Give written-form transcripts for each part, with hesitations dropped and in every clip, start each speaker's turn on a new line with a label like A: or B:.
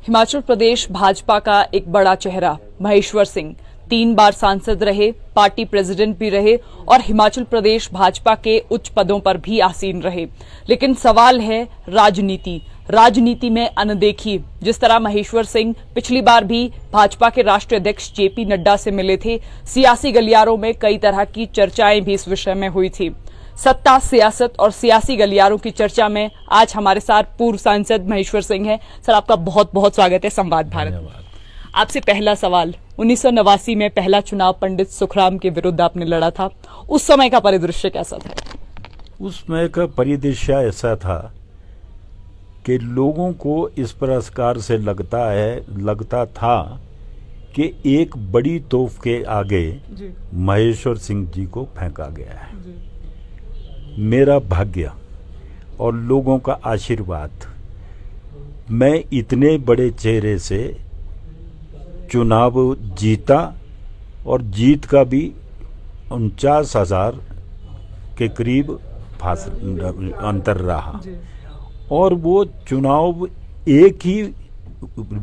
A: हिमाचल प्रदेश भाजपा का एक बड़ा चेहरा महेश्वर सिंह 3 बार सांसद रहे, पार्टी प्रेसिडेंट भी रहे और हिमाचल प्रदेश भाजपा के उच्च पदों पर भी आसीन रहे। लेकिन सवाल है राजनीति में अनदेखी। जिस तरह महेश्वर सिंह पिछली बार भी भाजपा के राष्ट्रीय अध्यक्ष जेपी नड्डा से मिले थे, सियासी गलियारों में कई तरह की चर्चाएं भी इस विषय में हुई थी। सत्ता, सियासत और सियासी गलियारों की चर्चा में आज हमारे साथ पूर्व सांसद महेश्वर सिंह हैं। सर, आपका बहुत बहुत स्वागत है संवाद भारत। आपसे पहला सवाल, 1989 में पहला चुनाव पंडित सुखराम के विरुद्ध आपने लड़ा था। उस समय का परिदृश्य कैसा था?
B: उस समय का परिदृश्य ऐसा था कि लोगों को इस प्रकार से लगता था कि एक बड़ी तोप के आगे महेश्वर सिंह जी को फेंका गया है। मेरा भाग्य और लोगों का आशीर्वाद, मैं इतने बड़े चेहरे से चुनाव जीता और जीत का भी 49,000 के करीब अंतर रहा। और वो चुनाव एक ही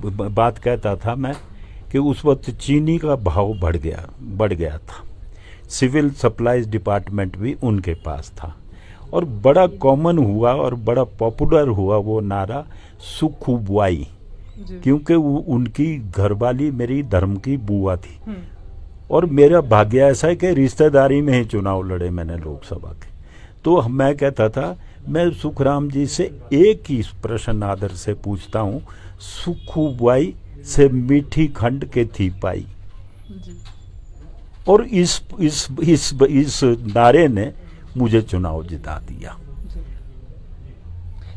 B: बात कहता था मैं कि उस वक्त चीनी का भाव बढ़ गया था। सिविल सप्लाईज डिपार्टमेंट भी उनके पास था और बड़ा कॉमन हुआ और बड़ा पॉपुलर हुआ वो नारा सुख बुआई, क्योंकि उनकी घरवाली मेरी धर्म की बुआ थी। और मेरा भाग्य ऐसा है कि रिश्तेदारी में ही चुनाव लड़े मैंने लोकसभा के। तो मैं कहता था, मैं सुखराम जी से एक ही प्रश्न आदर से पूछता हूँ, सुख बुआई से मीठी खंड के थी पाई। और इस नारे ने मुझे चुनाव जिता दिया।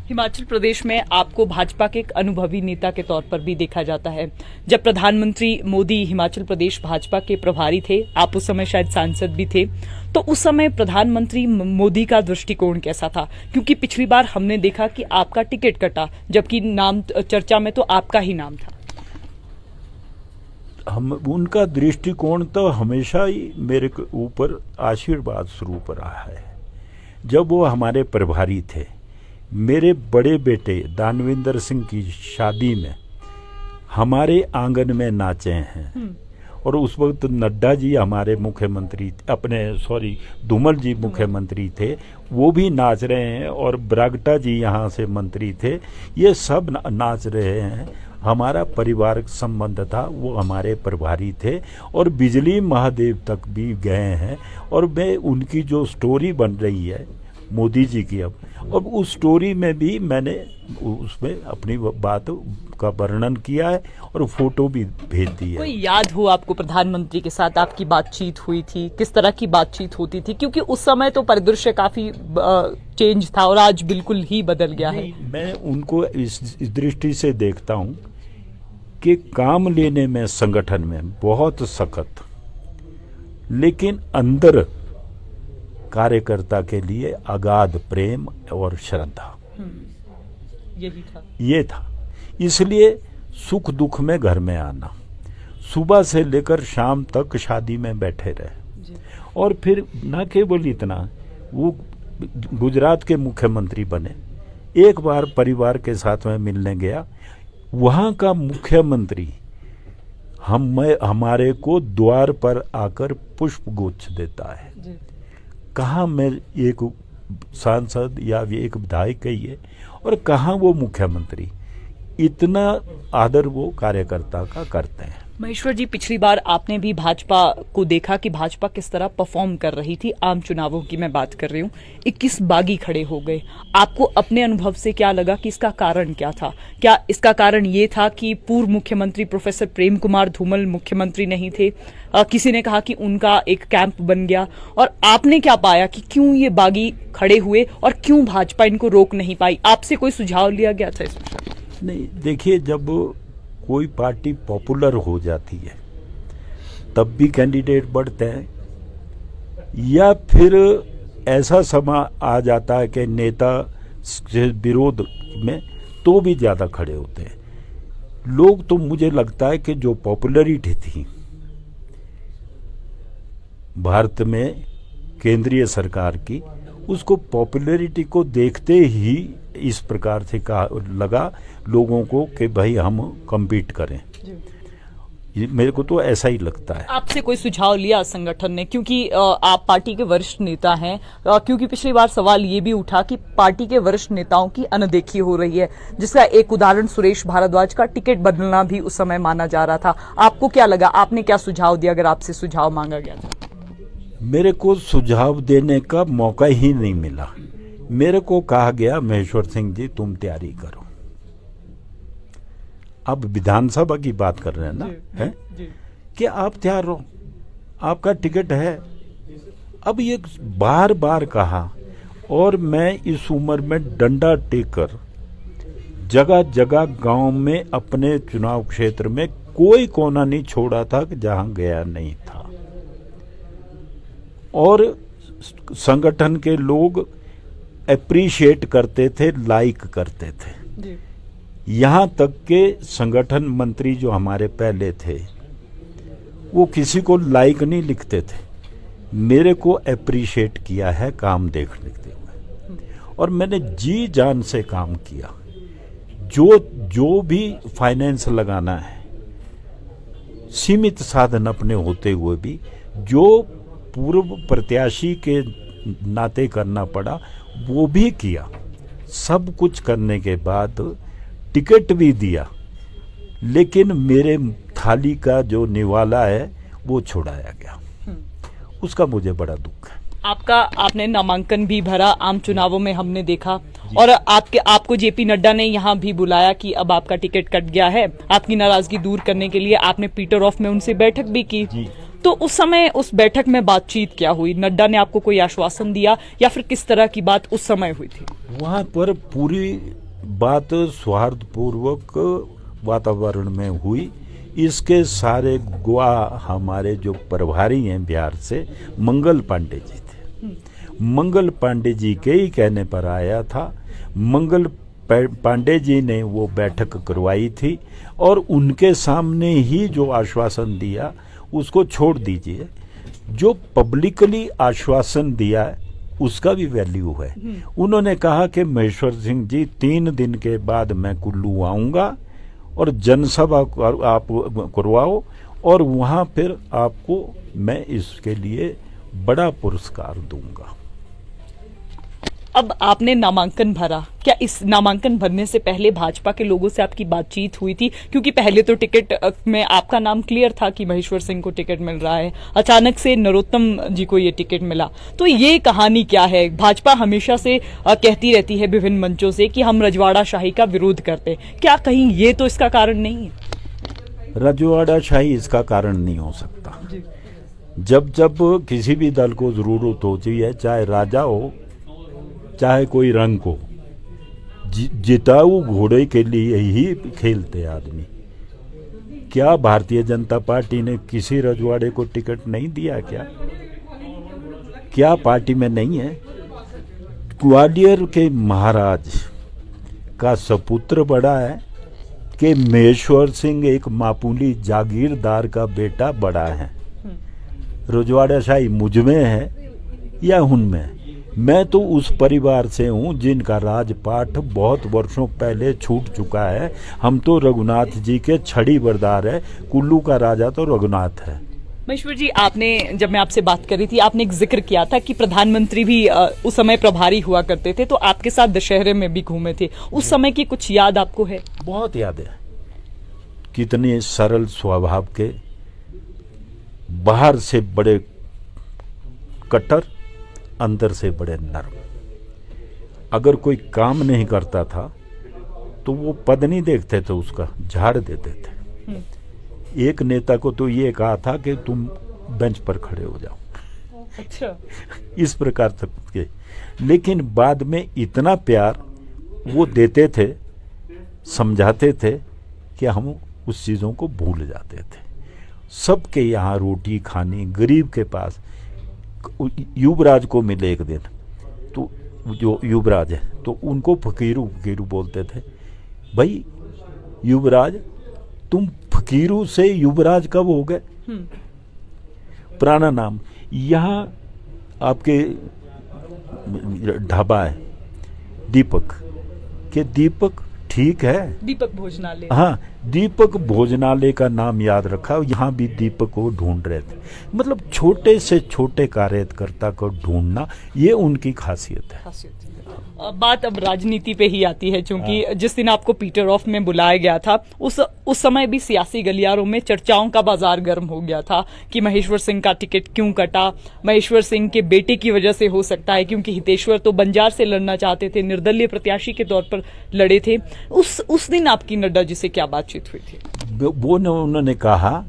A: हिमाचल प्रदेश में आपको भाजपा के एक अनुभवी नेता के तौर पर भी देखा जाता है। जब प्रधानमंत्री मोदी हिमाचल प्रदेश भाजपा के प्रभारी थे, आप उस समय शायद सांसद भी थे, तो उस समय प्रधानमंत्री मोदी का दृष्टिकोण कैसा था? क्योंकि पिछली बार हमने देखा कि आपका टिकट कटा, जबकि नाम चर्चा में तो आपका ही नाम था।
B: उनका दृष्टिकोण तो हमेशा ही मेरे ऊपर आशीर्वाद स्वरूप रहा है। जब वो हमारे प्रभारी थे, मेरे बड़े बेटे दानविंदर सिंह की शादी में हमारे आंगन में नाचे हैं। और उस वक्त नड्डा जी हमारे मुख्यमंत्री, धूमल जी मुख्यमंत्री थे, वो भी नाच रहे हैं। और बरागटा जी यहाँ से मंत्री थे, ये सब नाच रहे हैं। हमारा पारिवारिक संबंध था, वो हमारे प्रभारी थे और बिजली महादेव तक भी गए हैं। और मैं उनकी जो स्टोरी बन रही है मोदी जी की अब, और उस स्टोरी में भी मैंने उसमें अपनी बात का वर्णन किया है और फोटो भी भेज दी है।
A: कोई याद हो आपको प्रधानमंत्री के साथ आपकी बातचीत हुई थी? किस तरह की बातचीत होती थी? क्योंकि उस समय तो परिदृश्य काफी चेंज था और आज बिल्कुल ही बदल गया है।
B: मैं उनको इस दृष्टि से देखता हूँ कि काम लेने में संगठन में बहुत सख्त, लेकिन अंदर कार्यकर्ता के लिए अगाध प्रेम और श्रद्धा, ये था। इसलिए सुख दुख में घर में आना, सुबह से लेकर शाम तक शादी में बैठे रहे। और फिर न केवल इतना, वो गुजरात के मुख्यमंत्री बने। एक बार परिवार के साथ में मिलने गया, वहाँ का मुख्यमंत्री हमारे को द्वार पर आकर पुष्प गुच्छ देता है। कहाँ मैं एक सांसद या एक विधायक कहिए, और कहाँ वो मुख्यमंत्री। इतना आदर वो कार्यकर्ता का करते हैं।
A: महेश्वर जी, पिछली बार आपने भी भाजपा को देखा कि भाजपा किस तरह परफॉर्म कर रही थी। आम चुनावों की मैं बात कर रही हूँ। 21 बागी खड़े हो गए। आपको अपने अनुभव से क्या लगा कि इसका कारण क्या था? क्या इसका कारण ये था कि पूर्व मुख्यमंत्री प्रोफेसर प्रेम कुमार धूमल मुख्यमंत्री नहीं थे? किसी ने कहा कि उनका एक कैंप बन गया। और आपने क्या पाया कि क्यों ये बागी खड़े हुए और क्यों भाजपा इनको रोक नहीं पाई? आपसे कोई सुझाव लिया गया था इसमें?
B: नहीं, देखिए, जब कोई पार्टी पॉपुलर हो जाती है तब भी कैंडिडेट बढ़ते हैं, या फिर ऐसा समय आ जाता है कि नेता विरोध में तो भी ज़्यादा खड़े होते हैं लोग। तो मुझे लगता है कि जो पॉपुलरिटी थी भारत में केंद्रीय सरकार की, उसको पॉपुलरिटी को देखते ही इस प्रकार से कहा लगा लोगों को कि भाई हम कम्पीट करें। मेरे को तो ऐसा ही लगता है।
A: आपसे कोई सुझाव लिया संगठन ने, क्योंकि आप पार्टी के वरिष्ठ नेता हैं, क्योंकि पिछली बार सवाल ये भी उठा कि पार्टी के वरिष्ठ नेताओं की अनदेखी हो रही है, जिसका एक उदाहरण सुरेश भारद्वाज का टिकट बदलना भी उस समय माना जा रहा था। आपको क्या लगा, आपने क्या सुझाव दिया अगर आपसे सुझाव मांगा गया था?
B: मेरे को सुझाव देने का मौका ही नहीं मिला। मेरे को कहा गया महेश्वर सिंह जी तुम तैयारी करो। अब विधानसभा की बात कर रहे हैं ना, है कि आप तैयार हो, आपका टिकट है। अब ये बार बार कहा, और मैं इस उम्र में डंडा टेकर जगह जगह गांव में अपने चुनाव क्षेत्र में कोई कोना नहीं छोड़ा था कि जहां गया नहीं था। और संगठन के लोग अप्रिशिएट करते थे, लाइक करते थे। यहाँ तक के संगठन मंत्री जो हमारे पहले थे वो किसी को लाइक नहीं लिखते थे, मेरे को अप्रिशिएट किया है काम देखने हुए, और मैंने जी जान से काम किया। जो भी फाइनेंस लगाना है, सीमित साधन अपने होते हुए भी जो पूर्व प्रत्याशी के नाते करना पड़ा वो भी किया। सब कुछ करने के बाद टिकट भी दिया, लेकिन मेरे थाली का जो निवाला है वो छुड़ाया गया। उसका मुझे बड़ा दुख है।
A: आपने नामांकन भी भरा, आम चुनावों में हमने देखा, और आपको जेपी नड्डा ने यहाँ भी बुलाया कि अब आपका टिकट कट गया है। आपकी नाराजगी दूर करने के लिए आपने पीटर ऑफ में उनसे बैठक भी की। तो उस समय उस बैठक में बातचीत क्या हुई? नड्डा ने आपको कोई आश्वासन दिया या फिर किस तरह की बात उस समय हुई थी?
B: वहां पर पूरी बात सौहार्दपूर्वक वातावरण में हुई। इसके सारे गवाह हमारे जो प्रभारी हैं बिहार से, मंगल पांडे जी थे। मंगल पांडे जी के ही कहने पर आया था। मंगल पांडे जी ने वो बैठक करवाई थी, और उनके सामने ही जो आश्वासन दिया उसको छोड़ दीजिए। जो पब्लिकली आश्वासन दिया है उसका भी वैल्यू है। उन्होंने कहा कि महेश्वर सिंह जी 3 दिन के बाद मैं कुल्लू आऊंगा और जनसभा आप करवाओ, और वहां फिर आपको मैं इसके लिए बड़ा पुरस्कार दूंगा।
A: अब आपने नामांकन भरा, क्या इस नामांकन भरने से पहले भाजपा के लोगों से आपकी बातचीत हुई थी? क्योंकि पहले तो टिकट में आपका नाम क्लियर था कि महेश्वर सिंह को टिकट मिल रहा है, अचानक से नरोत्तम जी को ये टिकट मिला। तो ये कहानी क्या है? भाजपा हमेशा से कहती रहती है विभिन्न मंचों से कि हम रजवाड़ा शाही का विरोध करते, क्या कहीं ये तो इसका कारण नहीं है?
B: रजवाड़ा शाही इसका कारण नहीं हो सकता। जब किसी भी दल को जरूरत होती है, चाहे राजा हो चाहे कोई रंग को, जिताऊ घोड़े के लिए ही खेलते आदमी। क्या भारतीय जनता पार्टी ने किसी रजवाड़े को टिकट नहीं दिया? क्या पार्टी में नहीं है? ग्वालियर के महाराज का सपुत्र बड़ा है कि महेश्वर सिंह एक मामूली जागीरदार का बेटा बड़ा है। रजवाड़ा शाही मुझ में है या उनमें? मैं तो उस परिवार से हूँ जिनका राजपाट बहुत वर्षों पहले छूट चुका है। हम तो रघुनाथ जी के छड़ी बरदार है। कुल्लू का राजा तो रघुनाथ है।
A: महेश्वर जी, जब मैं आपसे बात कर रही थी, आपने एक जिक्र किया था कि प्रधानमंत्री भी उस समय प्रभारी हुआ करते थे, तो आपके साथ दशहरे में भी घूमे थे। उस समय की कुछ याद आपको है?
B: बहुत याद है। कितने सरल स्वभाव के, बाहर से बड़े कट्टर, अंदर से बड़े नरम। अगर कोई काम नहीं करता था तो वो पद नहीं देखते थे, उसका झाड़ देते थे। एक नेता को तो ये कहा था कि तुम बेंच पर खड़े हो जाओ।
A: अच्छा।
B: इस प्रकार तक के, लेकिन बाद में इतना प्यार वो देते थे, समझाते थे कि हम उस चीजों को भूल जाते थे। सबके यहाँ रोटी खानी, गरीब के पास। युवराज को मिले एक दिन, तो जो युवराज है तो उनको फकीरू फकीरू बोलते थे। भाई युवराज, तुम फकीरू से युवराज कब हो गए? पुराना नाम। यहाँ आपके ढाबा है दीपक, कि दीपक ठीक है,
A: दीपक भोजनालय।
B: हाँ, दीपक भोजनालय का नाम याद रखा, यहाँ भी दीपक को ढूंढ रहे थे। मतलब छोटे से छोटे कार्यकर्ता को ढूंढना, ये उनकी खासियत है।
A: बात अब राजनीति पे ही आती है, क्योंकि जिस दिन आपको पीटर ऑफ में बुलाया गया था उस समय भी सियासी गलियारों में चर्चाओं का बाजार गर्म हो गया था कि महेश्वर सिंह का टिकट क्यों कटा। महेश्वर सिंह के बेटे की वजह से हो सकता है, क्योंकि हितेश्वर तो बंजार से लड़ना चाहते थे, निर्दलीय प्रत्याशी के तौर पर लड़े थे। उस दिन आपकी नड्डा जी से क्या बातचीत हुई थी?
B: वो उन्होंने कहा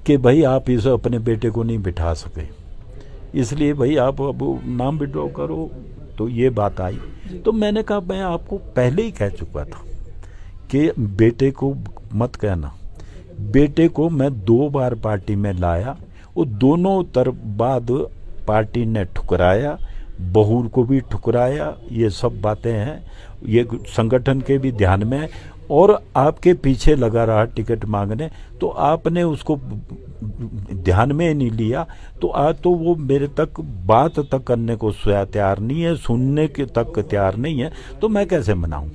B: कि भाई आप इस अपने बेटे को नहीं बिठा सके, इसलिए भाई आप अब नाम विड्रॉ करो। तो ये बात आई, तो मैंने कहा मैं आपको पहले ही कह चुका था कि बेटे को मत कहना। बेटे को मैं 2 बार पार्टी में लाया, वो दोनों तरफ बाद पार्टी ने ठुकराया, बहू को भी ठुकराया। ये सब बातें हैं, ये संगठन के भी ध्यान में है। और आपके पीछे लगा रहा टिकट मांगने, तो आपने उसको ध्यान में नहीं लिया। तो आज तो वो मेरे तक बात तक करने को तैयार नहीं है, सुनने के तक तैयार नहीं है, तो मैं कैसे मनाऊं?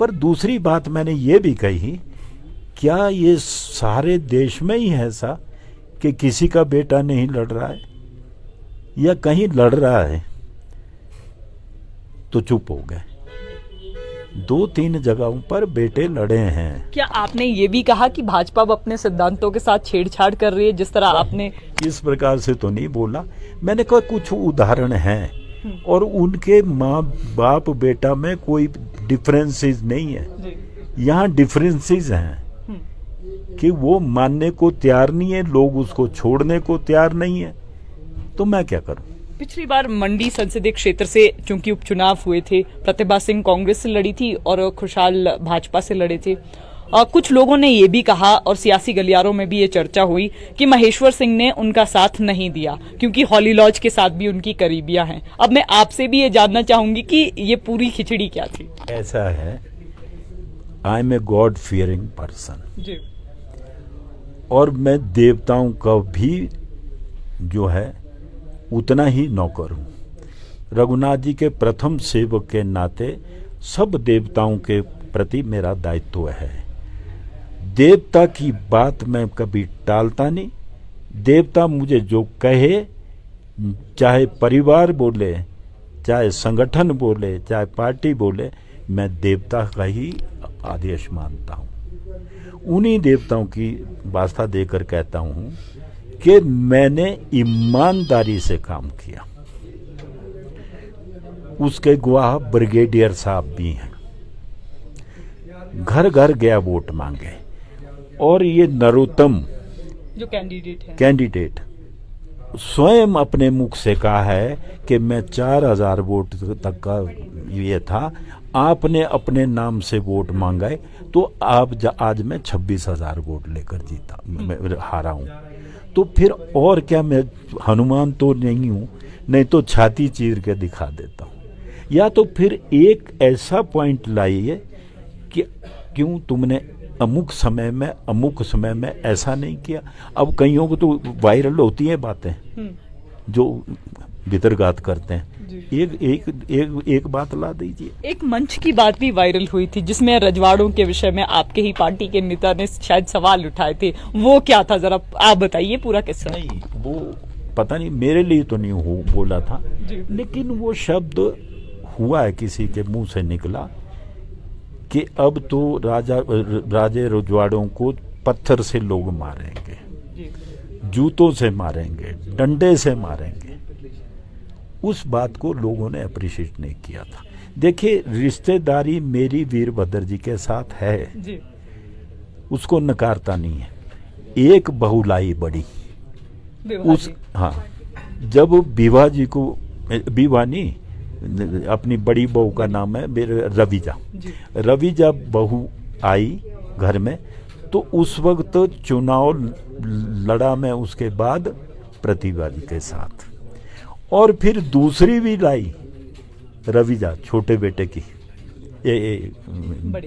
B: पर दूसरी बात मैंने ये भी कही, क्या ये सारे देश में ही है ऐसा कि किसी का बेटा नहीं लड़ रहा है, या कहीं लड़ रहा है? तो चुप हो गए। 2-3 जगहों पर बेटे लड़े हैं।
A: क्या आपने ये भी कहा कि भाजपा अब अपने सिद्धांतों के साथ छेड़छाड़ कर रही है, जिस तरह आपने?
B: इस प्रकार से तो नहीं बोला, मैंने कहा कुछ उदाहरण हैं और उनके माँ बाप बेटा में कोई डिफरेंसेस नहीं है। यहाँ डिफरेंसेस हैं कि वो मानने को तैयार नहीं है, लोग उसको छोड़ने को तैयार नहीं है, तो मैं क्या करूं?
A: पिछली बार मंडी संसदीय क्षेत्र से चूंकि उपचुनाव हुए थे, प्रतिभा सिंह कांग्रेस से लड़ी थी और खुशहाल भाजपा से लड़े थे। कुछ लोगों ने ये भी कहा और सियासी गलियारों में भी ये चर्चा हुई कि महेश्वर सिंह ने उनका साथ नहीं दिया क्योंकि हॉली लॉज के साथ भी उनकी करीबियां हैं। अब मैं आपसे भी ये जानना चाहूंगी कि ये पूरी खिचड़ी क्या थी?
B: ऐसा है, I am a god fearing person, और मैं देवताओं का भी जो है उतना ही नौकर हूँ। रघुनाथ जी के प्रथम सेवक के नाते सब देवताओं के प्रति मेरा दायित्व है। देवता की बात मैं कभी टालता नहीं। देवता मुझे जो कहे, चाहे परिवार बोले, चाहे संगठन बोले, चाहे पार्टी बोले, मैं देवता का ही आदेश मानता हूँ। उन्हीं देवताओं की वास्ता देकर कहता हूँ कि मैंने ईमानदारी से काम किया। उसके गवाह ब्रिगेडियर साहब भी हैं, घर घर गया वोट मांगे। और ये नरोत्तम
A: जो
B: कैंडिडेट स्वयं अपने मुख से कहा है कि मैं 4000 वोट तक का ये था, आपने अपने नाम से वोट मांगा, तो आज मैं 26,000 वोट लेकर जीता, मैं हारा हूं। तो फिर और क्या, मैं हनुमान तो नहीं हूं, नहीं तो छाती चीर के दिखा देता हूं। या तो फिर एक ऐसा पॉइंट लाइए कि क्यों तुमने अमुक समय में ऐसा नहीं किया। अब कईयों को तो वायरल होती हैं बातें जो वितर्गात करते हैं। एक बात ला दीजिए। एक
A: मंच की बात भी वायरल हुई थी जिसमें रजवाड़ों के विषय में आपके ही पार्टी के नेता ने शायद सवाल उठाए थे, वो क्या था, जरा आप बताइए पूरा किस्सा।
B: नहीं, वो पता नहीं, मेरे लिए तो नहीं बोला था, लेकिन वो शब्द हुआ है, किसी के मुंह से निकला कि अब तो राजे रजवाड़ों को पत्थर से लोग मारेंगे, जूतों से मारेंगे, डंडे से मारेंगे। उस बात को लोगों ने अप्रिशिएट नहीं किया था। देखिए, रिश्तेदारी मेरी वीरभद्र जी के साथ है जी। उसको नकारता नहीं है। एक बहुलाई बड़ी हाँ, जब विवाह जी को, विवाह नहीं, अपनी बड़ी बहू का नाम है मेरे रविजा बहू आई घर में, तो उस वक्त चुनाव लड़ा मैं उसके बाद प्रतिभा जी के साथ। और फिर दूसरी भी लाई रविजा, छोटे बेटे की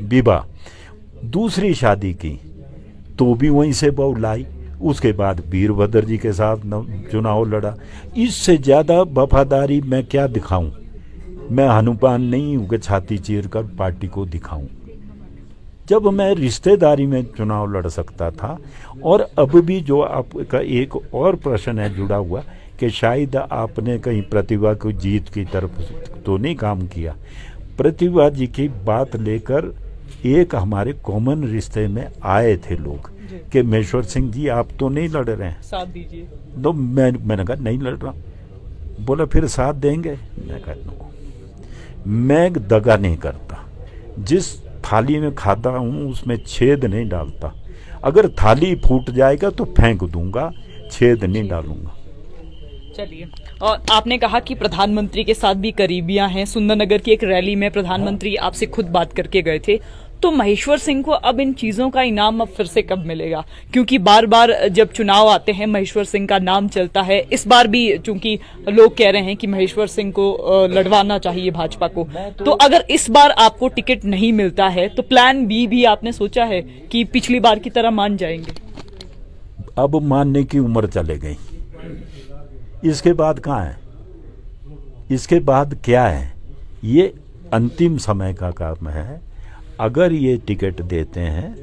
B: विवाह, दूसरी शादी की, तो भी वहीं से बहू लाई। उसके बाद वीरभद्र जी के साथ चुनाव लड़ा। इससे ज्यादा वफादारी मैं क्या दिखाऊं? मैं हनुमान नहीं हूं कि छाती चीर कर पार्टी को दिखाऊं। जब मैं रिश्तेदारी में चुनाव लड़ सकता था, और अब भी जो आपका एक और प्रश्न है जुड़ा हुआ कि शायद आपने कहीं प्रतिभा को जीत की तरफ तो नहीं काम किया। प्रतिभा जी की बात लेकर एक हमारे कॉमन रिश्ते में आए थे लोग कि महेश्वर सिंह जी आप तो नहीं लड़ रहे हैं,
A: साथ दीजिए।
B: तो मैंने कहा नहीं लड़ रहा। बोला फिर साथ देंगे? मैंने कहा नो, मैं दगा नहीं करता। जिस थाली में खाता हूं उसमें छेद नहीं डालता। अगर थाली फूट जाएगा तो फेंक दूंगा, छेद नहीं डालूंगा।
A: चलिए, और आपने कहा कि प्रधानमंत्री के साथ भी करीबियां हैं। सुंदरनगर की एक रैली में प्रधानमंत्री आपसे खुद बात करके गए थे। तो महेश्वर सिंह को अब इन चीजों का इनाम अब फिर से कब मिलेगा? क्योंकि बार बार जब चुनाव आते हैं महेश्वर सिंह का नाम चलता है। इस बार भी चूंकि लोग कह रहे हैं कि महेश्वर सिंह को लड़वाना चाहिए भाजपा को, तो अगर इस बार आपको टिकट नहीं मिलता है तो प्लान बी भी आपने सोचा है कि पिछली बार की तरह मान जाएंगे?
B: अब मानने की उम्र चले गई। इसके बाद कहाँ है? इसके बाद क्या है? ये अंतिम समय का काम है। अगर ये टिकट देते हैं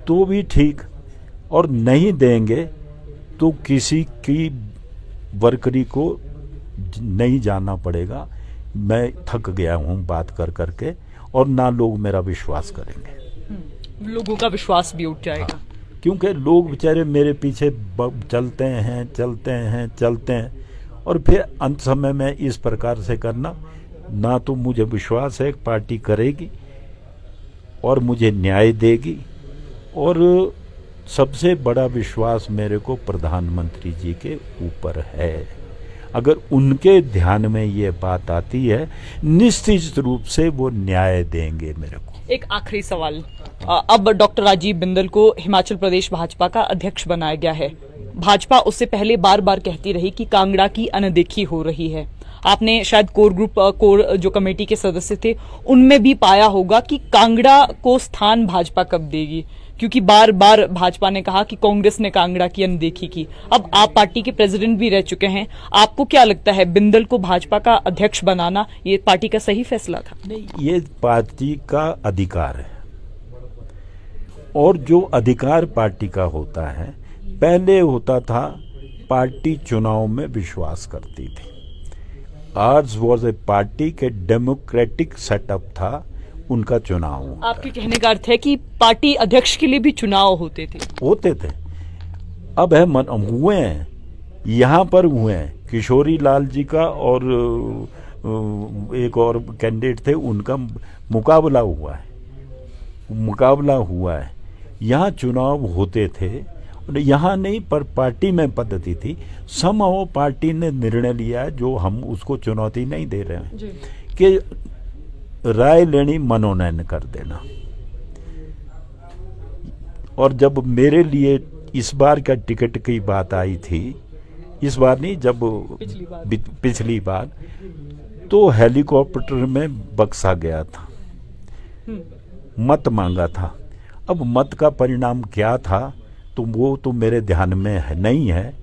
B: तो भी ठीक, और नहीं देंगे तो किसी की वर्करी को नहीं जाना पड़ेगा। मैं थक गया हूं बात कर करके, और ना लोग मेरा विश्वास करेंगे।
A: लोगों का विश्वास भी उठ जाएगा।
B: हाँ, क्योंकि लोग बेचारे मेरे पीछे चलते हैं, और फिर अंत समय में इस प्रकार से करना, ना तो मुझे विश्वास है पार्टी करेगी और मुझे न्याय देगी, और सबसे बड़ा विश्वास मेरे को प्रधानमंत्री जी के ऊपर है। अगर उनके ध्यान में ये बात आती है, निश्चित रूप से वो न्याय देंगे मेरे को।
A: एक आखिरी सवाल, अब डॉक्टर राजीव बिंदल को हिमाचल प्रदेश भाजपा का अध्यक्ष बनाया गया है। भाजपा उससे पहले बार बार कहती रही कि कांगड़ा की अनदेखी हो रही है। आपने शायद कोर जो कमेटी के सदस्य थे उनमें भी पाया होगा कि कांगड़ा को स्थान भाजपा कब देगी, क्योंकि बार बार भाजपा ने कहा कि कांग्रेस ने कांगड़ा की अनदेखी की। अब आप पार्टी के प्रेसिडेंट भी रह चुके हैं, आपको क्या लगता है बिंदल को भाजपा का अध्यक्ष बनाना ये पार्टी का सही फैसला था?
B: नहीं, ये पार्टी का अधिकार है, और जो अधिकार पार्टी का होता है, पहले होता था पार्टी चुनाव में विश्वास करती थी। आर्स वॉज ए पार्टी के डेमोक्रेटिक सेटअप था, उनका चुनाव होता।
A: आपके कहने का अर्थ है कि पार्टी अध्यक्ष के लिए भी चुनाव होते थे?
B: अब है हुए हैं, यहाँ पर हुए हैं। किशोरी लाल जी का और एक और कैंडिडेट थे, उनका मुकाबला हुआ है। यहाँ चुनाव होते थे, यहाँ नहीं, पर पार्टी में पद्धति थी। समहाउ पार्टी ने निर्णय लिया है, जो हम उसको चुनौती नहीं दे रहे हैं, कि राय लेनी, मनोनयन कर देना। और जब मेरे लिए इस बार का टिकट की बात आई थी, इस बार नहीं, जब पिछली बार, तो हेलीकॉप्टर में बक्सा गया था, मत मांगा था। अब मत का परिणाम क्या था तो वो तो मेरे ध्यान में नहीं है,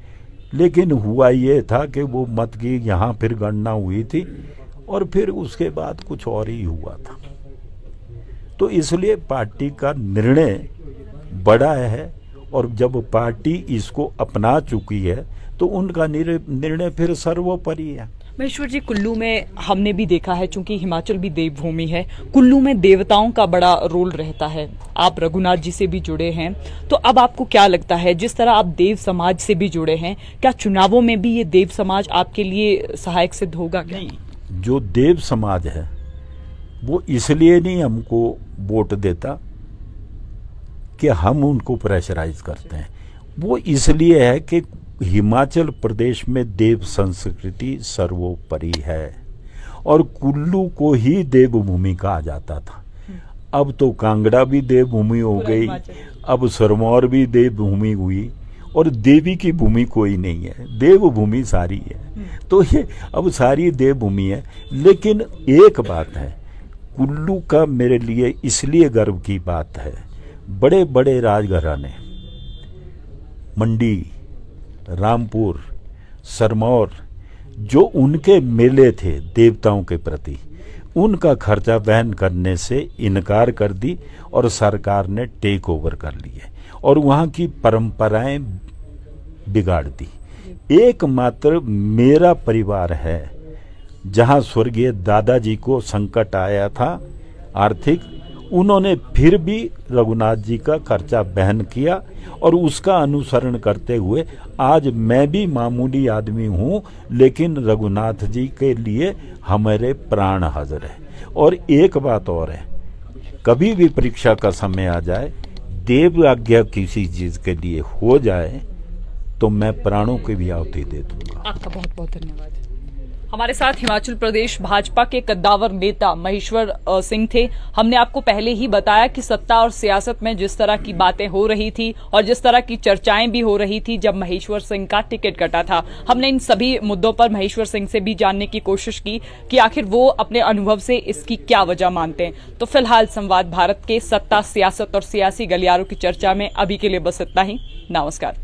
B: लेकिन हुआ ये था कि वो मत की यहाँ फिर गणना हुई थी, और फिर उसके बाद कुछ और ही हुआ था। तो इसलिए पार्टी का निर्णय बड़ा है, और जब पार्टी इसको अपना चुकी है तो उनका निर्णय फिर सर्वोपरि है।
A: महेश्वर जी, कुल्लू में हमने भी देखा है, चूंकि हिमाचल भी देवभूमि है, कुल्लू में देवताओं का बड़ा रोल रहता है। आप रघुनाथ जी से भी जुड़े हैं, तो अब आपको क्या लगता है, जिस तरह आप देव समाज से भी जुड़े हैं, क्या चुनावों में भी ये देव समाज आपके लिए सहायक सिद्ध होगा क्या?
B: नहीं, जो देव समाज है वो इसलिए नहीं हमको वोट देता कि हम उनको प्रेशराइज करते हैं, वो इसलिए है कि हिमाचल प्रदेश में देव संस्कृति सर्वोपरि है, और कुल्लू को ही देवभूमि कहा जाता था। अब तो कांगड़ा भी देवभूमि हो गई, अब सिरमौर भी देवभूमि हुई, और देवी की भूमि कोई नहीं है, देवभूमि सारी है। तो ये अब सारी देवभूमि है। लेकिन एक बात है, कुल्लू का मेरे लिए इसलिए गर्व की बात है, बड़े बड़े राजघराने, मंडी, रामपुर, सिरमौर, जो उनके मेले थे देवताओं के प्रति, उनका खर्चा वहन करने से इनकार कर दी और सरकार ने टेक ओवर कर लिए और वहाँ की परंपराएं बिगाड़ दी। एकमात्र मेरा परिवार है जहाँ स्वर्गीय दादाजी को संकट आया था आर्थिक, उन्होंने फिर भी रघुनाथ जी का खर्चा वहन किया और उसका अनुसरण करते हुए आज मैं भी मामूली आदमी हूँ, लेकिन रघुनाथ जी के लिए हमारे प्राण हाजिर है। और एक बात और है, कभी भी परीक्षा का समय आ जाए, देव आज्ञा किसी चीज के लिए हो जाए तो मैं प्राणों की भी आहुति दे दूंगा।
A: आपका बहुत बहुत धन्यवाद। हमारे साथ हिमाचल प्रदेश भाजपा के कद्दावर नेता महेश्वर सिंह थे। हमने आपको पहले ही बताया कि सत्ता और सियासत में जिस तरह की बातें हो रही थी और जिस तरह की चर्चाएं भी हो रही थी जब महेश्वर सिंह का टिकट कटा था, हमने इन सभी मुद्दों पर महेश्वर सिंह से भी जानने की कोशिश की कि आखिर वो अपने अनुभव से इसकी क्या वजह मानते हैं। तो फिलहाल संवाद भारत के सत्ता, सियासत और सियासी गलियारों की चर्चा में अभी के लिए बस इतना ही। नमस्कार।